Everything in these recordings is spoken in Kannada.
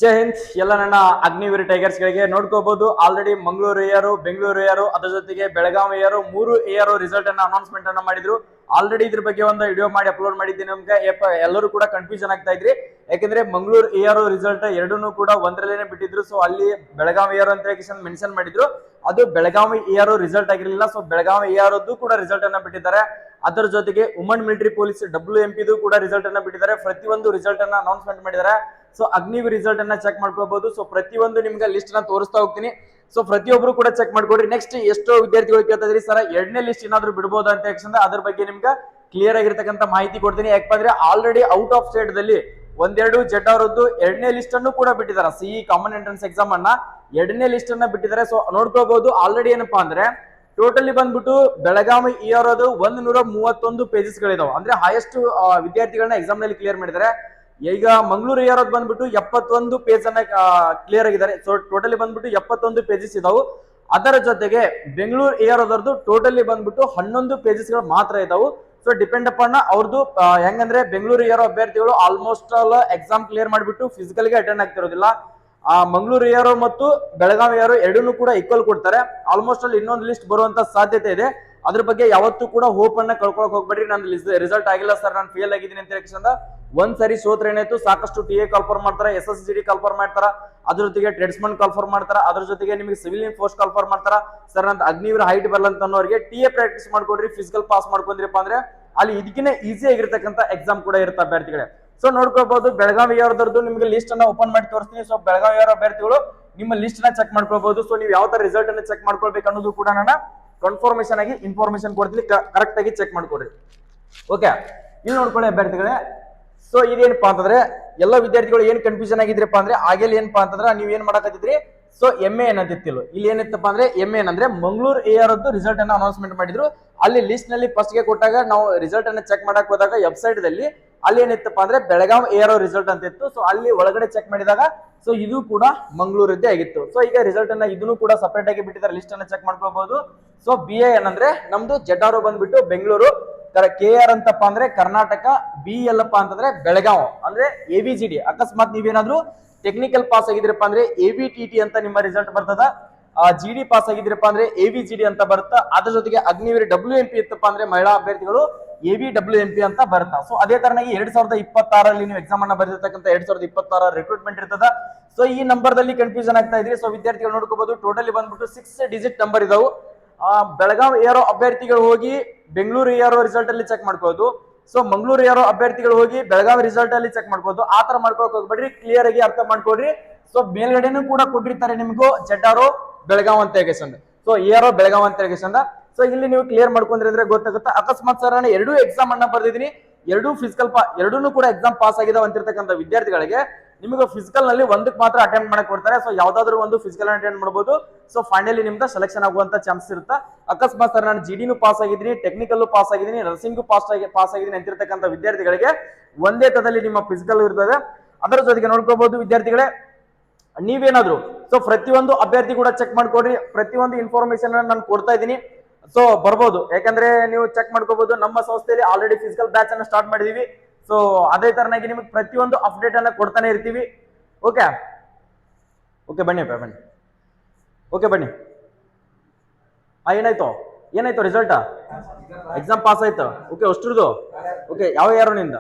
ಜೈ ಹಿಂದ್ ಎಲ್ಲ ನನ್ನ ಅಗ್ನಿವೀರ್ ಟೈಗರ್ಸ್ ಗಳಿಗೆ ನೋಡ್ಕೋಬಹುದು. ಆಲ್ರೆಡಿ ಮಂಗಳೂರು ಏರು, ಬೆಂಗಳೂರು ಏರು, ಅದರ ಜೊತೆಗೆ ಬೆಳಗಾವಿ ಏರು, 3 ಏರು ರಿಸಲ್ಟ್ ಅನ್ನ ಅನೌನ್ಸ್ಮೆಂಟ್ ಅನ್ನ ಮಾಡಿದ್ರು. ಆಲ್ರೆಡಿ ಇದ್ರ ಬಗ್ಗೆ ಒಂದು ವಿಡಿಯೋ ಮಾಡಿ ಅಪ್ಲೋಡ್ ಮಾಡಿದ್ದೀನಿ. ನಮ್ಗೆ ಎಲ್ಲರೂ ಕೂಡ ಕನ್ಫ್ಯೂಷನ್ ಆಗ್ತಾ ಇದ್ರಿ, ಯಾಕಂದ್ರೆ ಮಂಗಳೂರು ಏರು ರಿಸಲ್ಟ್ ಎರಡೂ ಕೂಡ ಒಂದರಲ್ಲೇನೆ ಬಿಟ್ಟಿದ್ರು. ಸೊ ಅಲ್ಲಿ ಬೆಳಗಾವಿ ಏರು ಅಂತ ಮೆನ್ಷನ್ ಮಾಡಿದ್ರು, ಅದು ಬೆಳಗಾವಿ ಏರು ರಿಸಲ್ಟ್ ಆಗಿರಲಿಲ್ಲ. ಸೊ ಬೆಳಗಾವಿ ಏರದ್ದು ಕೂಡ ರಿಸಲ್ಟ್ ಅನ್ನ ಬಿಟ್ಟಿದ್ದಾರೆ. ಅದರ ಜೊತೆಗೆ ವುಮನ್ ಮಿಲಿಟರಿ ಪೊಲೀಸ್ WMP ಕೂಡ ರಿಸಲ್ಟ್ ಅನ್ನ ಬಿಟ್ಟಿದ್ದಾರೆ. ಪ್ರತಿಯೊಂದು ರಿಸಲ್ಟ್ ಅನ್ನ ಅನೌನ್ಸ್ಮೆಂಟ್ ಮಾಡಿದ್ದಾರೆ. ಸೊ ಅಗ್ನಿವೀರ್ ರಿಸಲ್ಟ್ ಅನ್ನ ಚೆಕ್ ಮಾಡ್ಕೋಬಹುದು. ಸೊ ಪ್ರತಿಯೊಂದು ನಿಮ್ಗೆ ಲಿಸ್ಟ್ ಅನ್ನ ತೋರಿಸ್ತಾ ಹೋಗ್ತೀನಿ. ಸೊ ಪ್ರತಿಯೊಬ್ರು ಕೂಡ ಚೆಕ್ ಮಾಡ್ಕೊಡ್ರಿ. ನೆಕ್ಸ್ಟ್ ಎಷ್ಟೋ ವಿದ್ಯಾರ್ಥಿಗಳು ಕೇಳ್ತಾ ಇದ್ರಿ, ಸರ್ ಎರಡನೇ ಲಿಸ್ಟ್ ಏನಾದ್ರು ಬಿಡಬಹುದು ಅಂತ ಯಾಕಂದ್ರೆ ಅದ್ರ ಬಗ್ಗೆ ನಿಮ್ಗೆ ಕ್ಲಿಯರ್ ಆಗಿರ್ತಕ್ಕಂಥ ಮಾಹಿತಿ ಕೊಡ್ತೀನಿ. ಯಾಕಂದ್ರೆ ಆಲ್ರೆಡಿ ಔಟ್ ಆಫ್ ಸ್ಟೇಟ್ ದಲ್ಲಿ ಒಂದೆರಡು ಜೆಡ್ ಅವರದ್ದು ಎರಡನೇ ಲಿಸ್ಟ್ ಅನ್ನು ಕೂಡ ಬಿಟ್ಟಿದ್ದಾರೆ. ಸಿಇ ಕಾಮನ್ ಎಂಟ್ರೆನ್ಸ್ ಎಕ್ಸಾಮ್ ಅನ್ನ ಎರಡನೇ ಲಿಸ್ಟ್ ಅನ್ನ ಬಿಟ್ಟಿದ್ದಾರೆ. ಸೊ ನೋಡ್ಕೋಬಹುದು. ಆಲ್ರೆಡಿ ಏನಪ್ಪಾ ಅಂದ್ರೆ ಟೋಟಲಿ ಬಂದ್ಬಿಟ್ಟು ಬೆಳಗಾವಿ ಇಯರೋದು 131 ಪೇಜಸ್ ಗಳಿದಾವೆ. ಅಂದ್ರೆ ಹೈಯೆಸ್ಟ್ ವಿದ್ಯಾರ್ಥಿಗಳನ್ನ ಎಕ್ಸಾಮ್ ನಲ್ಲಿ ಕ್ಲಿಯರ್ ಮಾಡಿದ್ದಾರೆ. ಈಗ ಮಂಗಳೂರು ಇಯರೋದ್ ಬಂದ್ಬಿಟ್ಟು 71 ಪೇಜ್ ಅನ್ನ ಕ್ಲಿಯರ್ ಆಗಿದ್ದಾರೆ. ಸೊ ಟೋಟಲಿ ಬಂದ್ಬಿಟ್ಟು 71 ಪೇಜಸ್ ಇದಾವು. ಅದರ ಜೊತೆಗೆ ಬೆಂಗಳೂರು ಇಯರೋದರದ್ದು ಟೋಟಲಿ ಬಂದ್ಬಿಟ್ಟು 11 ಪೇಜಸ್ ಗಳು ಮಾತ್ರ ಇದಾವು. ಸೊ ಡಿಪೆಂಡ್ ಅಪಾನ್ ಅವ್ರದ್ದು ಹೆಂಗಂದ್ರೆ ಬೆಂಗಳೂರು ಇಯರೋ ಅಭ್ಯರ್ಥಿಗಳು ಆಲ್ಮೋಸ್ಟ್ ಆಲ್ ಎಕ್ಸಾಮ್ ಕ್ಲಿಯರ್ ಮಾಡಿಬಿಟ್ಟು ಫಿಸಿಕಲ್ ಗೆ ಅಟೆಂಡ್ ಆಗ್ತಿರೋದಿಲ್ಲ. ಮಂಗಳೂರು ಇಯರೋ ಮತ್ತು ಬೆಳಗಾವಿ ಇಯರೋ ಎರಡನ್ನೂ ಕೂಡ ಈಕ್ವಲ್ ಕೊಡ್ತಾರೆ. ಆಲ್ಮೋಸ್ಟ್ ಅಲ್ಲಿ ಇನ್ನೊಂದು ಲಿಸ್ಟ್ ಬರುವಂತ ಸಾಧ್ಯತೆ ಇದೆ. ಅದ್ರ ಬಗ್ಗೆ ಯಾವತ್ತೂ ಕೂಡ ಹೋಪ್ ಅನ್ನ ಕಳ್ಕೊಳಕ್ ಹೋಗ್ಬೇಡ್ರಿ. ನನ್ನ ರಿಸಲ್ಟ್ ಆಗಿಲ್ಲ ಸರ್, ನಾನು ಫೇಲ್ ಆಗಿದ್ದೀನಿ ಅಂತ ಹೇಳಿ ಒಂದ್ ಸರಿ ಸೋತ್ರ ಏನಾಯ್ತು, ಸಾಕಷ್ಟು TA ಕಾಲ್ಫರ್ ಮಾಡ್ತಾರೆ, SSGD ಕಾಲ್ಫರ್ ಮಾಡ್ತಾರ, ಅದ್ರ ಜೊತೆಗೆ ಟ್ರೇಡ್ಸ್ಮನ್ ಕಾಲ್ಫರ್ ಮಾಡ್ತಾರ, ಅದ್ರ ಜೊತೆಗೆ ನಿಮಗೆ ಸಿವಿಲಿಯನ್ ಫೋರ್ಸ್ ಕಾಲ್ಫರ್ ಮಾಡ್ತಾರ. ಸರ್ ಅಂತ ಅಗ್ನಿವೀರ್ ಹೈಟ್ ಬರಲ್ಲ ಅಂತ ಅನ್ನೋರಿಗೆ TA ಪ್ರಾಕ್ಟೀಸ್ ಮಾಡ್ಕೊಡ್ರಿ, ಫಿಸಿಕಲ್ ಪಾಸ್ ಮಾಡ್ಕೊಂಡ್ರಿಪ್ಪ ಅಂದ್ರೆ ಅಲ್ಲಿ ಇದಕ್ಕಿಂತ ಈಸಿ ಆಗಿರ್ತಕ್ಕಂಥ ಎಕ್ಸಾಮ್ ಕೂಡ ಇರುತ್ತೆ ಅಭ್ಯರ್ಥಿಗಳೇ. ಸೊ ನೋಡ್ಕೋಬಹುದು. ಬೆಳಗಾವಿ ಅವರದ್ದು ನಿಮಗೆ ಲಿಸ್ಟ್ ಅನ್ನ ಓಪನ್ ಮಾಡಿ ತೋರಿಸ್ತೀನಿ. ಸೊ ಬೆಳಗಾವಿ ಅವರ ಅಭ್ಯರ್ಥಿಗಳು ನಿಮ್ಮ ಲಿಸ್ಟ್ ನ ಚೆಕ್ ಮಾಡ್ಕೋಬಹುದು. ಸೊ ನೀವು ಯಾವ ತರ ರಿಸಲ್ಟ್ ಅನ್ನ ಚೆಕ್ ಮಾಡ್ಕೊಳ್ಬೇಕು ಅನ್ನೋದು ಕೂಡ ನಾನು ಕನ್ಫರ್ಮೇಶನ್ ಆಗಿ ಇನ್ಫಾರ್ಮೇಶನ್ ಕೊಡ್ತೀನಿ. ಕರೆಕ್ಟ್ ಆಗಿ ಚೆಕ್ ಮಾಡ್ಕೊಡ್ರಿ. ಓಕೆ, ಇಲ್ಲಿ ನೋಡ್ಕೊಳ್ಳಿ ಅಭ್ಯರ್ಥಿಗಳೇ. ಸೊ ಇದೇನಪ್ಪಾ ಅಂತಂದ್ರೆ ಎಲ್ಲ ವಿದ್ಯಾರ್ಥಿಗಳು ಏನ್ ಕನ್ಫ್ಯೂಷನ್ ಆಗಿದ್ರಪ್ಪ ಅಂದ್ರೆ ಆಗೇಲಿ ಏನಪ್ಪಾ ಅಂತಂದ್ರೆ ನೀವ್ ಏನ್ ಮಾಡಕತ್ತಿದ್ರಿ, ಸೊ MA ಏನಂತಿತ್ತಿಲ್ಲ. ಇಲ್ಲಿ ಏನಿತ್ತಪ್ಪ ಅಂದ್ರೆ MA ಏನಂದ್ರೆ ಮಂಗಳೂರು ARದ್ದು ರಿಸಲ್ಟ್ ಅನ್ನ ಅನೌನ್ಸ್ಮೆಂಟ್ ಮಾಡಿದ್ರು. ಅಲ್ಲಿ ಲಿಸ್ಟ್ ನಲ್ಲಿ ಫಸ್ಟ್ ಗೆ ಕೊಟ್ಟಾಗ ನಾವು ರಿಸಲ್ಟ್ ಅನ್ನ ಚೆಕ್ ಮಾಡಕ್ ಹೋದಾಗ ವೆಬ್ಸೈಟ್ ದಲ್ಲಿ ಅಲ್ಲಿ ಏನಿತ್ತಪ್ಪ ಅಂದ್ರೆ ಬೆಳಗಾವಿ ARO ರಿಸಲ್ಟ್ ಅಂತ ಇತ್ತು. ಸೊ ಅಲ್ಲಿ ಒಳಗಡೆ ಚೆಕ್ ಮಾಡಿದಾಗ ಸೊ ಇದು ಕೂಡ ಮಂಗಳೂರದ್ದೇ ಆಗಿತ್ತು. ಸೊ ಈಗ ರಿಸಲ್ಟ್ ಅನ್ನ ಇದನ್ನು ಕೂಡ ಸಪರೇಟ್ ಆಗಿ ಬಿಟ್ಟಿದ್ದಾರೆ, ಲಿಸ್ಟ್ ಅನ್ನ ಚೆಕ್ ಮಾಡ್ಕೊಳ್ಬಹುದು. ಸೊ BA ಏನಂದ್ರೆ ನಮ್ದು ZRO ಬಂದ್ಬಿಟ್ಟು ಬೆಂಗಳೂರು, KR ಅಂತಪ್ಪ ಅಂದ್ರೆ ಕರ್ನಾಟಕ, B ಎಲ್ಲಪ್ಪ ಅಂತಂದ್ರೆ ಬೆಳಗಾವ್ ಅಂದ್ರೆ ABGD. ಅಕಸ್ಮಾತ್ ನೀವೇನಾದ್ರೂ ಟೆಕ್ನಿಕಲ್ ಪಾಸ್ ಆಗಿದ್ರಪ್ಪ ಅಂದ್ರೆ ABTT ಅಂತ ನಿಮ್ಮ ರಿಸಲ್ಟ್ ಬರ್ತದ. GD ಪಾಸ್ ಆಗಿದ್ರಪ್ಪ ಅಂದ್ರೆ ABGD ಅಂತ ಬರುತ್ತಾ. ಅದ್ರ ಜೊತೆಗೆ ಅಗ್ನಿವೀರ್ WMP ಇತ್ತಪ್ಪ ಅಂದ್ರೆ ಮಹಿಳಾ ಅಭ್ಯರ್ಥಿಗಳು ABWMP ಅಂತ ಬರುತ್ತಾ. ಸೊ ಅದೇ ತರನಾಗಿ 2026 ನೀವು ಎಕ್ಸಾಮ್ ಅನ್ನ ಬರೆದಿರ್ತಕ್ಕಂಥ 2026 ರಿಕ್ರೂಟ್ಮೆಂಟ್ ಇರ್ತದ. ಸೊ ಈ ನಂಬರ್ ದಲ್ಲಿ ಕನ್ಫ್ಯೂಷನ್ ಆಗ್ತಾ ಇದ್ರಿ. ಸೊ ವಿದ್ಯಾರ್ಥಿಗಳು ನೋಡ್ಕೋಬಹುದು. ಟೋಟಲಿ ಬಂದ್ಬಿಟ್ಟು 6 ಡಿಜಿಟ್ ನಂಬರ್ ಇದಾವು. ಬೆಳಗಾವಿ ARO ಅಭ್ಯರ್ಥಿಗಳು ಹೋಗಿ ಬೆಂಗಳೂರು ARO ರಿಸಲ್ಟ್ ಅಲ್ಲಿ ಚೆಕ್ ಮಾಡ್ಕೋಬಹುದು. ಸೊ ಮಂಗಳೂರು ARO ಅಭ್ಯರ್ಥಿಗಳು ಹೋಗಿ ಬೆಳಗಾವಿ ರಿಸಲ್ಟ್ ಅಲ್ಲಿ ಚೆಕ್ ಮಾಡ್ಕೋಬಹುದು. ಆ ತರ ಮಾಡ್ಕೊಳಕ್ ಹೋಗ್ಬೇಡ್ರಿ, ಕ್ಲಿಯರ್ ಆಗಿ ಅರ್ಥ ಮಾಡ್ಕೊಡ್ರಿ. ಸೊ ಮೇಲ್ಗಡೆನೂ ಕೂಡ ಕೊಟ್ಟಿರ್ತಾರೆ ನಿಮಗೂ ZRO ಬೆಳಗಾವ್ ಅಂತ ಹೇಗೆಸಂದ, ಸೊ ARO ಬೆಳಗಾವ್ ಅಂತ ಹೇಗೆಸಂದ. ಸೊ ಇಲ್ಲಿ ನೀವು ಕ್ಲಿಯರ್ ಮಾಡ್ಕೊಂಡ್ರೆ ಗೊತ್ತಾಗುತ್ತೆ. ಅಕಸ್ಮಾತ್ ಸರ್ ನಾನು ಎರಡೂ ಎಕ್ಸಾಮ್ ಅನ್ನ ಬರ್ದಿದ್ದೀನಿ, ಎರಡೂ ಎರಡೂ ಕೂಡ ಎಕ್ಸಾಮ್ ಪಾಸ್ ಆಗಿದಾವ ಅಂತಿರ್ತಕ್ಕಂಥ ವಿದ್ಯಾರ್ಥಿಗಳಿಗೆ ನಿಮಗೆ ಫಿಸಿಕಲ್ ನಲ್ಲಿ ಒಂದಕ್ಕೆ ಮಾತ್ರ ಅಟೆಂಡ್ ಮಾಡಕ್ ಕೊಡ್ತಾರೆ. ಸೊ ಯಾವ್ದಾದ್ರು ಒಂದು ಫಿಸಿಕಲ್ ಅಟೆಂಡ್ ಮಾಡಬಹುದು. ಸೊ ಫೈನಲಿ ನಿಮ್ಗೆ ಸೆಲೆಕ್ಷನ್ ಆಗುವಂತ ಚಾನ್ಸ್ ಇರುತ್ತೆ. ಅಕಸ್ಮಾತ್ ಸರ್ ನಾನು GDನೂ ಪಾಸ್ ಆಗಿದ್ದೀನಿ, ಟೆಕ್ನಿಕಲ್ ಪಾಸ್ ಆಗಿದ್ದೀನಿ, ನರ್ಸಿಂಗ್ ಪಾಸ್ ಆಗಿದ್ದೀನಿ ಅಂತಿರ್ತಕ್ಕಂಥ ವಿದ್ಯಾರ್ಥಿಗಳಿಗೆ ಒಂದೇ ತದಲ್ಲಿ ನಿಮ್ಮ ಫಿಸಿಕಲ್ ಇರ್ತದೆ. ಅದರ ಜೊತೆಗೆ ನೋಡ್ಕೋಬಹುದು ವಿದ್ಯಾರ್ಥಿಗಳೇ, ನೀವೇನಾದ್ರು ಸೊ ಪ್ರತಿಯೊಂದು ಅಭ್ಯರ್ಥಿ ಕೂಡ ಚೆಕ್ ಮಾಡ್ಕೊಡ್ರಿ. ಪ್ರತಿಯೊಂದು ಇನ್ಫಾರ್ಮೇಶನ್ ನಾನು ಕೊಡ್ತಾ ಇದ್ದೀನಿ. ಸೊ ಬರ್ಬೋದು, ಯಾಕಂದ್ರೆ ನೀವು ಚೆಕ್ ಮಾಡ್ಕೋಬಹುದು. ನಮ್ಮ ಸಂಸ್ಥೆಯಲ್ಲಿ ಆಲ್ರೆಡಿ ಫಿಸಿಕಲ್ ಬ್ಯಾಚ್ ಅನ್ನ ಸ್ಟಾರ್ಟ್ ಮಾಡಿದೀವಿ. ಸೊ ಅದೇ ತರನಾಗಿ ನಿಮಗೆ ಪ್ರತಿಯೊಂದು ಅಪ್ಡೇಟ್ ಅನ್ನ ಕೊಡ್ತಾನೆ ಇರ್ತೀವಿ. ಓಕೆ ಓಕೆ ಬನ್ನಿ ಬನ್ನಿ. ಓಕೆ ಬನ್ನಿ. ಏನಾಯ್ತು ರಿಸಲ್ಟ್? ಎಕ್ಸಾಮ್ ಪಾಸ್ ಆಯ್ತು. ಓಕೆ, ಅಷ್ಟ್ರದ್ದು. ಓಕೆ, ಯಾವ ಯಾರು ನಿಂದ?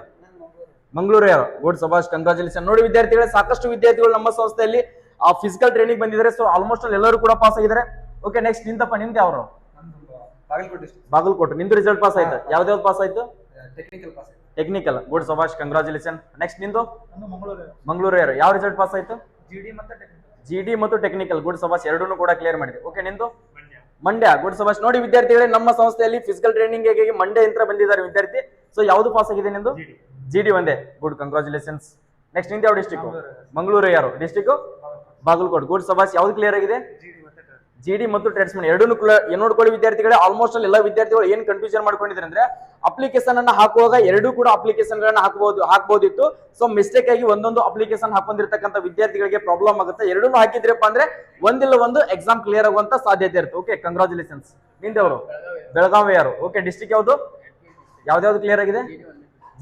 ಮಂಗಳೂರು ಯಾರು? Good, ಸಭಾಷ್, congratulation. ನೋಡಿ ವಿದ್ಯಾರ್ಥಿಗಳೇ, ಸಾಕಷ್ಟು ವಿದ್ಯಾರ್ಥಿಗಳು ನಮ್ಮ ಸಂಸ್ಥೆಯಲ್ಲಿ ಫಿಸಿಕಲ್ ಟ್ರೈನಿಂಗ್ ಬಂದಿದ್ದಾರೆ. ಸೊ ಆಲ್ಮೋಸ್ಟ್ ಅಲ್ಲಿ ಎಲ್ಲರೂ ಕೂಡ ಪಾಸ್ ಆಗಿದ್ದಾರೆ. ಓಕೆ, ನೆಕ್ಸ್ಟ್ ನಿಂದಪ್ಪ, ನಿಂದ ಯಾವ್ರು? ಬಾಗಲಕೋಟೆ. ನಿಂದು ರಿಸಲ್ಟ್ ಪಾಸ್ ಆಯ್ತು. ಯಾವ್ದು ಪಾಸ್ ಆಯ್ತು? ಟೆಕ್ನಿಕಲ್. Good, ಸಭಾಷ್, congratulation. ನೆಕ್ಸ್ಟ್ ನಿಂದು? ಮಂಗಳೂರು ಯಾರು? ಯಾವ ರಿಸಲ್ಟ್ ಪಾಸ್ ಆಯ್ತು? GD ಮತ್ತು ಟೆಕ್ನಿಕಲ್. ಗುಡ್, ಸಭಾಷ್, ಎರಡನ್ನೂ ಕೂಡ ಕ್ಲಿಯರ್ ಮಾಡಿದೆ. ಓಕೆ, ನಿಂದು? ಮಂಡ್ಯ. ಗುಡ್, ಸಭಾಷ್. ನೋಡಿ ವಿದ್ಯಾರ್ಥಿಗಳೇ, ನಮ್ಮ ಸಂಸ್ಥೆಯಲ್ಲಿ ಫಿಸಿಕಲ್ ಟ್ರೈನಿಂಗ್ ಮಂಡ್ಯ ಅಂತ ಬಂದಿದ್ದಾರೆ ವಿದ್ಯಾರ್ಥಿ. ಸೊ ಯಾವ್ದು ಪಾಸ್ ಆಗಿದೆ ನಿಂದು? GD ಒಂದೇ. Good, congratulations. ನೆಕ್ಸ್ಟ್ ನಿಂದ ಯಾವ ಡಿಸ್ಟ್ರಿಕ್ಟ್? ಮಂಗಳೂರು ಯಾರು? ಡಿಸ್ಟ್ರಿಕ್ಟ್ ಬಾಗಲಕೋಟೆ. ಗುಡ್, ಸಭಾಷ್. ಯಾವ್ದು ಕ್ಲಿಯರ್ ಆಗಿದೆ? GD ಮತ್ತು ಟ್ರೇಡ್ಸ್ಮನ್ ಎರಡನ್ನೂ ನೋಡ್ಕೊಳ್ಳಿ ವಿದ್ಯಾರ್ಥಿಗಳೇ. ಆಲ್ಮೋಸ್ಟ್ ಅಲ್ಲಿ ಎಲ್ಲ ವಿದ್ಯಾರ್ಥಿಗಳು ಏನ್ ಕನ್ಫ್ಯೂಷನ್ ಮಾಡ್ಕೊಂಡಿದ್ರೆ ಅಂದ್ರೆ ಅಪ್ಲಿಕೇಶನ್ ಅನ್ನ ಹಾಕುವಾಗ ಎರಡೂ ಕೂಡ ಅಪ್ಲಿಕೇಶನ್ ಗಳನ್ನ ಹಾಕಬಹುದಿತ್ತು. ಸೊ ಮಿಸ್ಟೇಕ್ ಆಗಿ ಒಂದೊಂದು ಅಪ್ಲಿಕೇಶನ್ ಹಾಕೊಂಡಿರ್ತಕ್ಕಂಥ ವಿದ್ಯಾರ್ಥಿಗಳಿಗೆ ಪ್ರಾಬ್ಲಮ್ ಆಗುತ್ತೆ. ಎರಡನ್ನೂ ಹಾಕಿದ್ರಪ್ಪ ಅಂದ್ರೆ ಒಂದಿಲ್ಲ ಒಂದು ಎಕ್ಸಾಮ್ ಕ್ಲಿಯರ್ ಆಗುವಂತ ಸಾಧ್ಯತೆ ಇರುತ್ತೆ. Okay, congratulations. ನಿಂದವರು? ಬೆಳಗಾವಿ ಯಾರು? ಓಕೆ, ಡಿಸ್ಟ್ರಿಕ್ಟ್ ಯಾವ್ದು? ಯಾವ್ದಾವ್ದು ಕ್ಲಿಯರ್ ಆಗಿದೆ?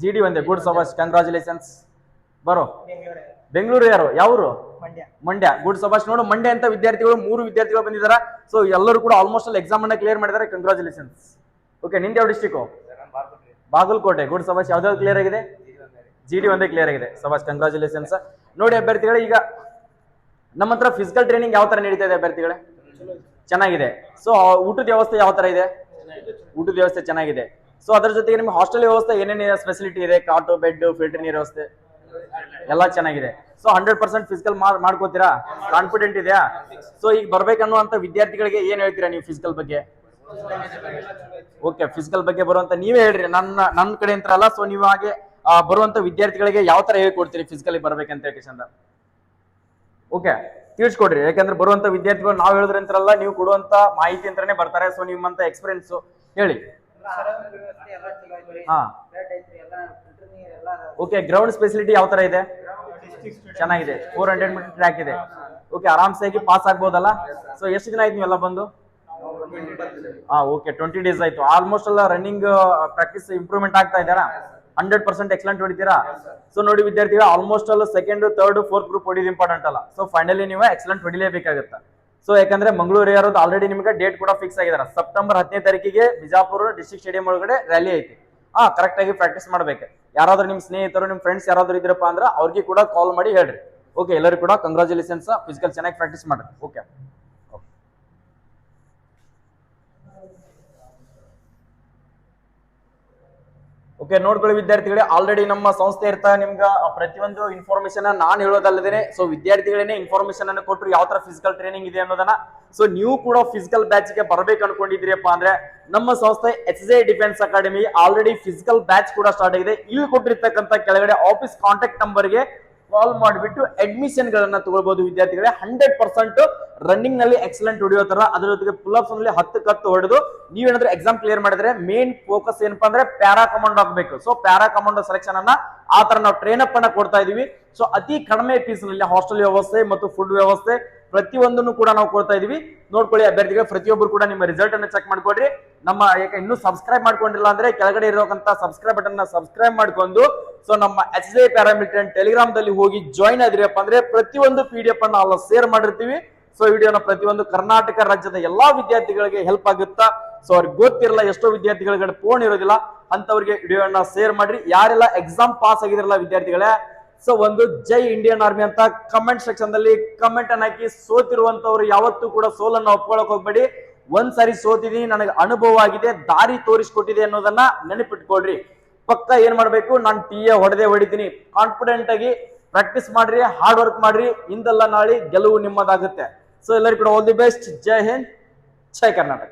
GD ಒಂದೇ. Good, ಸಭಾಷ್, congratulations. ಬರೋ ಬೆಂಗಳೂರು ಯಾರು? ಯಾವರು? ಮಂಡ್ಯ ಗುಡ್ ಸಭಾಷ್. ನೋಡು ಮಂಡ್ಯ ಅಂತ ವಿದ್ಯಾರ್ಥಿಗಳು 3 ವಿದ್ಯಾರ್ಥಿಗಳು ಬಂದಿದ್ದಾರೆ. ಸೊ ಎಲ್ಲರೂ ಕೂಡ ಆಲ್ಮೋಸ್ಟ್ ಅಲ್ಲಿ ಎಕ್ಸಾಮ್ ಅನ್ನ ಕ್ಲಿಯರ್ ಮಾಡಿದ್ದಾರೆ. ಕಂಗ್ರಾಚುಲೇಷನ್ಸ್. ಓಕೆ, ನಿಂದ ಯಾವ ಡಿಸ್ಟ್ರಿಕ್ಟ್? ಬಾಗಲಕೋಟೆ. ಗುಡ್ ಸಭಾಷ್. ಯಾವ್ದಾವ್ದು ಕ್ಲಿಯರ್ ಆಗಿದೆ? GD ಒಂದೇ ಕ್ಲಿಯರ್ ಆಗಿದೆ. ಸಭಾಷ್, ಕಂಗ್ರಾಚುಲೇಷನ್ಸ್. ನೋಡಿ ಅಭ್ಯರ್ಥಿಗಳೇ, ಈಗ ನಮ್ಮ ಹತ್ರ ಫಿಸಿಕಲ್ ಟ್ರೈನಿಂಗ್ ಯಾವ ತರ ನಡೀತಾ ಇದೆ ಅಭ್ಯರ್ಥಿಗಳೇ? ಚೆನ್ನಾಗಿದೆ. ಸೊ ಊಟದ ವ್ಯವಸ್ಥೆ ಯಾವ ತರ ಇದೆ? ಊಟದ ವ್ಯವಸ್ಥೆ ಚೆನ್ನಾಗಿದೆ. ಸೊ ಅದರ ಜೊತೆಗೆ ನಿಮ್ಗೆ ಹಾಸ್ಟೆಲ್ ವ್ಯವಸ್ಥೆ ಏನೇನು ಫೆಸಿಲಿಟಿ ಇದೆ? ಕಾಟು, ಬೆಡ್, ಫಿಲ್ಟರ್ ನೀರ್ ವ್ಯವಸ್ಥೆ ಎಲ್ಲ ಚೆನ್ನಾಗಿದೆ. ಸೊ 100% ಫಿಸಿಕಲ್ ಮಾಡ್ಕೋತೀರಾ? ಕಾನ್ಫಿಡೆಂಟ್ ಇದೆಯಾ? ಸೊ ಈಗ ಬರ್ಬೇಕನ್ನುವಂತ ವಿದ್ಯಾರ್ಥಿಗಳಿಗೆ ಏನ್ ಹೇಳ್ತೀರಾ ನೀವು ಫಿಸಿಕಲ್ ಬಗ್ಗೆ? ಓಕೆ, ಫಿಸಿಕಲ್ ಬಗ್ಗೆ ಬರುವಂತ ನೀವೇ ಹೇಳ್ರಿ, ನನ್ನ ಕಡೆ ಅಂತ ಅಲ್ಲ. ಸೊ ನೀವು ಹಾಗೆ ಬರುವಂತ ವಿದ್ಯಾರ್ಥಿಗಳಿಗೆ ಯಾವ ತರ ಹೇಳ್ಕೊಡ್ತೀರಿ ಫಿಸಿಕಲಿ ಬರ್ಬೇಕಂತ ಹೇಳಿ? ಓಕೆ, ತಿಳಿಸ್ಕೊಡ್ರಿ. ಯಾಕಂದ್ರೆ ಬರುವಂತ ವಿದ್ಯಾರ್ಥಿಗಳು ನಾವು ಹೇಳಿದ್ರಂತರಲ್ಲ, ನೀವು ಕೊಡುವಂತ ಮಾಹಿತಿ ಅಂತಾನೆ ಬರ್ತಾರೆ. ಸೊ ನಿಮ್ಮಂತ ಎಕ್ಸ್ಪೀರಿಯನ್ಸ್ ಹೇಳಿ. ಹಾ, ಓಕೆ. ಗ್ರೌಂಡ್ ಫೆಸಿಲಿಟಿ ಯಾವ ತರ ಇದೆ? ಚೆನ್ನಾಗಿದೆ. 400 ಮೀಟರ್ ಟ್ರ್ಯಾಕ್ ಇದೆ. ಓಕೆ, ಆರಾಮ್ಸಾಗಿ ಪಾಸ್ ಆಗ್ಬೋದಲ್ಲ? ಸೊ ಎಷ್ಟು ದಿನ ಆಯ್ತು ನೀವೆಲ್ಲ ಬಂದು? ಓಕೆ, 20 ಡೇಸ್ ಆಯ್ತು. ಆಲ್ಮೋಸ್ಟ್ ಎಲ್ಲ ರನ್ನಿಂಗ್ ಪ್ರಾಕ್ಟೀಸ್ ಇಂಪ್ರೂವ್ಮೆಂಟ್ ಆಗ್ತಾ ಇದ್ದಾರಾ? 100% ಎಕ್ಸಲೆಂಟ್ ಹೊಡಿತೀರಾ? ಸೊ ನೋಡಿ ವಿದ್ಯಾರ್ಥಿಗಳು, ಆಲ್ಮೋಸ್ಟ್ ಅಲ್ಲ ಸೆಕೆಂಡ್, ಥರ್ಡ್, ಫೋರ್ತ್ ಗ್ರೂಪ್ ಹೊಡಿಯೋದು ಇಂಪಾರ್ಟೆಂಟ್ ಅಲ್ಲ. ಸೊ ಫೈನಲಿ ನೀವು ಎಕ್ಸಲೆಂಟ್ ಹೊಡಿಲೇಬೇಕಾಗುತ್ತೆ. ಸೊ ಯಾಕಂದ್ರೆ ಮಂಗಳೂರು ಯಾರು ಆಲ್ರೆಡಿ ನಿಮಗೆ ಡೇಟ್ ಕೂಡ ಫಿಕ್ಸ್ ಆಗಿದ್ದಾರೆ. ಸೆಪ್ಟೆಂಬರ್ 10ನೇ ತಾರೀಕಿಗೆ ಬಿಜಾಪುರ ಡಿಸ್ಟ್ರಿಕ್ಟ್ ಸ್ಟೇಡಿಯಂ ಒಳಗಡೆ ರ್ಯಾಲಿ ಐತಿ. ಕರೆಕ್ಟ್ ಆಗಿ ಪ್ರಾಕ್ಟೀಸ್ ಮಾಡ್ಬೇಕು. ಯಾರಾದ್ರೂ ನಿಮ್ ಸ್ನೇಹಿತರು, ನಿಮ್ ಫ್ರೆಂಡ್ಸ್ ಯಾರಾದ್ರೂ ಇದ್ರಪ್ಪ ಅಂದ್ರೆ ಅವ್ರಿಗೆ ಕೂಡ ಕಾಲ್ ಮಾಡಿ ಹೇಳ್ರಿ. ಓಕೆ, ಎಲ್ಲರೂ ಕೂಡ ಕಂಗ್ರಾಚುಲೇಷನ್ಸ್. ಫಿಸಿಕಲ್ ಚೆನ್ನಾಗಿ ಪ್ರಾಕ್ಟೀಸ್ ಮಾಡ್ರಿ. ಓಕೆ. ಓಕೆ, ನೋಡ್ಕೊಳ್ಳಿ ವಿದ್ಯಾರ್ಥಿಗಳೇ, ಆಲ್ರೆಡಿ ನಮ್ಮ ಸಂಸ್ಥೆ ಇರ್ತಾ ನಿಮ್ಗೆ ಪ್ರತಿಯೊಂದು ಇನ್ಫಾರ್ಮೇಶನ್ ನಾನು ಹೇಳೋದಲ್ಲದೇನೆ ಸೊ ವಿದ್ಯಾರ್ಥಿಗಳೇ ಇನ್ಫಾರ್ಮೇಶನ್ ಅನ್ನು ಕೊಟ್ಟರು ಯಾವ ತರ ಫಿಸಿಕಲ್ ಟ್ರೈನಿಂಗ್ ಇದೆ ಅನ್ನೋದನ್ನ. ಸೊ ನೀವು ಕೂಡ ಫಿಸಿಕಲ್ ಬ್ಯಾಚ್ ಗೆ ಬರ್ಬೇಕು ಅನ್ಕೊಂಡಿದ್ರಿಯಪ್ಪ ಅಂದ್ರೆ ನಮ್ಮ ಸಂಸ್ಥೆ HJ defence academy already physical batch ಕೂಡ ಸ್ಟಾರ್ಟ್ ಆಗಿದೆ. ಇಲ್ಲಿ ಕೊಟ್ಟಿರ್ತಕ್ಕಂಥ ಕೆಳಗಡೆ ಆಫೀಸ್ ಕಾಂಟ್ಯಾಕ್ಟ್ ನಂಬರ್ಗೆ ಕಾಲ್ ಮಾಡಿಬಿಟ್ಟು ಅಡ್ಮಿಷನ್ ಗಳನ್ನ ತಗೊಳ್ಬಹುದು ವಿದ್ಯಾರ್ಥಿಗಳೇ. 100% ರನ್ನಿಂಗ್ ನಲ್ಲಿ ಎಕ್ಸಲೆಂಟ್ ಹೊಡೆಯೋ ತರ, ಅದರ ಜೊತೆಗೆ ಪುಲ್ಅಪ್ಸ್ ನಲ್ಲಿ 10 ಕತ್ತು ಹೊಡೆದು ನೀವೇನಾದ್ರೂ ಎಕ್ಸಾಮ್ ಕ್ಲಿಯರ್ ಮಾಡಿದ್ರೆ ಮೇನ್ ಫೋಕಸ್ ಏನಪ್ಪಾ ಅಂದ್ರೆ ಪ್ಯಾರಾ ಕಮಾಂಡೋ ಆಗಬೇಕು. ಸೊ ಪ್ಯಾರಾ ಕಮಾಂಡೋ ಸೆಲೆಕ್ಷನ್ ಅನ್ನ ಆ ತರ ನಾವು ಟ್ರೈನ್ ಅಪ್ ಅನ್ನ ಕೊಡ್ತಾ ಇದೀವಿ. ಸೊ ಅತಿ ಕಡಿಮೆ ಫೀಸ್ ನಲ್ಲಿ ಹಾಸ್ಟೆಲ್ ವ್ಯವಸ್ಥೆ ಮತ್ತು ಫುಡ್ ವ್ಯವಸ್ಥೆ ಪ್ರತಿಯೊಂದನ್ನು ಕೂಡ ನಾವು ಕೊಡ್ತಾ ಇದೀವಿ. ನೋಡ್ಕೊಳ್ಳಿ ಅಭ್ಯರ್ಥಿಗಳು, ಪ್ರತಿಯೊಬ್ಬರು ಕೂಡ ನಿಮ್ಮ ರಿಸಲ್ಟ್ ಅನ್ನು ಚೆಕ್ ಮಾಡ್ಕೊಡ್ರಿ. ನಮ್ಮ ಯಾಕೆ ಇನ್ನೂ ಸಬ್ಸ್ಕ್ರೈಬ್ ಮಾಡ್ಕೊಂಡಿಲ್ಲ ಅಂದ್ರೆ ಕೆಳಗಡೆ ಇರೋಂತ ಸಬ್ಸ್ಕ್ರೈಬ್ ಬಟನ್ ನ ಸಬ್ಸ್ಕ್ರೈಬ್ ಮಾಡ್ಕೊಂಡು ಸೊ ನಮ್ಮ HJ ಪ್ಯಾರಾಮಿಲಿಟರಿ ಟೆಲಿಗ್ರಾಮ್ ದಲ್ಲಿ ಹೋಗಿ ಜಾಯಿನ್ ಆದ್ರಿಯಪ್ಪ ಅಂದ್ರೆ ಪ್ರತಿಯೊಂದು PDF ಅನ್ನ ಅಲ್ಲ ಶೇರ್ ಮಾಡಿರ್ತೀವಿ. ಸೊ ವಿಡಿಯೋನ ಪ್ರತಿಯೊಂದು ಕರ್ನಾಟಕ ರಾಜ್ಯದ ಎಲ್ಲಾ ವಿದ್ಯಾರ್ಥಿಗಳಿಗೆ ಹೆಲ್ಪ್ ಆಗುತ್ತಾ. ಸೊ ಅವ್ರಿಗೆ ಗೊತ್ತಿರಲ್ಲ, ಎಷ್ಟೋ ವಿದ್ಯಾರ್ಥಿಗಳಿಗೆ ಫೋನ್ ಇರೋದಿಲ್ಲ, ಅಂತವ್ರಿಗೆ ವಿಡಿಯೋನ ಶೇರ್ ಮಾಡ್ರಿ. ಯಾರೆಲ್ಲ ಎಕ್ಸಾಮ್ ಪಾಸ್ ಆಗಿದ್ರಲ್ಲ ವಿದ್ಯಾರ್ಥಿಗಳೇ, ಸೊ ಒಂದು ಜೈ ಇಂಡಿಯನ್ ಆರ್ಮಿ ಅಂತ ಕಮೆಂಟ್ ಸೆಕ್ಷನ್ ದಲ್ಲಿ ಕಮೆಂಟ್ ಅನ್ನ ಹಾಕಿ. ಸೋತಿರುವಂತವ್ರು ಯಾವತ್ತೂ ಕೂಡ ಸೋಲನ್ನ ಒಪ್ಕೊಳಕ್ ಹೋಗ್ಬೇಡಿ. ಒಂದ್ಸಾರಿ ಸೋತಿದೀನಿ, ನನಗೆ ಅನುಭವ ಆಗಿದೆ, ದಾರಿ ತೋರಿಸ್ಕೊಟ್ಟಿದೆ ಅನ್ನೋದನ್ನ ನೆನಪಿಟ್ಕೊಳ್ರಿ. ಪಕ್ಕ ಏನ್ ಮಾಡ್ಬೇಕು, ನಾನು TA ಹೊಡಿತೀನಿ. ಕಾನ್ಫಿಡೆಂಟ್ ಆಗಿ ಪ್ರಾಕ್ಟೀಸ್ ಮಾಡ್ರಿ, ಹಾರ್ಡ್ ವರ್ಕ್ ಮಾಡ್ರಿ. ಇಂದಲ್ಲ ನಾಳೆ ಗೆಲುವು ನಿಮ್ಮದಾಗುತ್ತೆ. ಸೊ ಎಲ್ಲರಿಗೂ ಕೂಡ all the best. Jai Hind, Jai Karnataka.